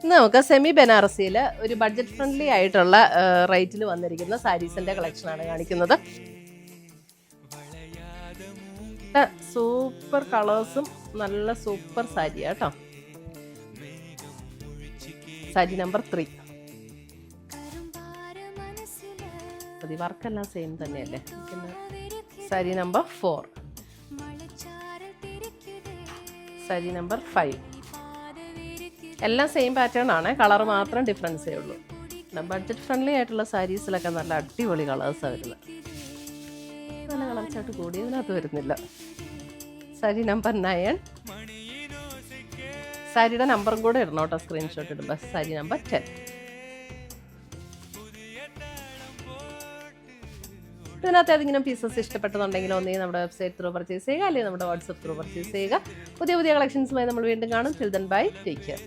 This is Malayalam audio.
ഇന്ന് നമുക്ക് സെമി ബനാറസിയിൽ ഒരു ബഡ്ജറ്റ് ഫ്രണ്ട്ലി ആയിട്ടുള്ള റേറ്റിൽ വന്നിരിക്കുന്ന സാരീസിന്റെ കളക്ഷനാണ് കാണിക്കുന്നത്. സൂപ്പർ കളേഴ്സും നല്ല സൂപ്പർ സാരിയാ കേട്ടോ. സാരി നമ്പർ 3. വർക്കെല്ലാം സെയിം തന്നെയല്ലേ. പിന്നെ സാരി നമ്പർ 4, സാരി നമ്പർ 5. എല്ലാം സെയിം പാറ്റേൺ ആണ്, കളർ മാത്രം ഡിഫറൻസേ ഉള്ളൂ. ബഡ്ജറ്റ് ഫ്രണ്ട്ലി ആയിട്ടുള്ള സാരീസിലൊക്കെ നല്ല അടിപൊളി കളേഴ്സാണ് വരുന്നത്. നല്ല കളർച്ചായിട്ട് കൂടി ഇതിനകത്ത് വരുന്നില്ല. സാരി നമ്പർ 9. സാരിയുടെ നമ്പറും കൂടെ ഇടണം കേട്ടോ സ്ക്രീൻഷോട്ട് ഇടുമ്പോൾ. സാരി നമ്പർ 10. ഇതിനകത്ത് ഏതെങ്കിലും പീസസ് ഇഷ്ടപ്പെട്ടെന്നുണ്ടെങ്കിൽ ഒന്നെങ്കിൽ നമ്മുടെ വെബ്സൈറ്റ് ത്രൂ പർച്ചേസ് ചെയ്യുക, അല്ലെങ്കിൽ നമ്മുടെ വാട്സപ്പ് ത്രൂ പർച്ചേസ് ചെയ്യുക. പുതിയ കളക്ഷൻസുമായി നമ്മൾ വീണ്ടും കാണും. Till then bye, take care.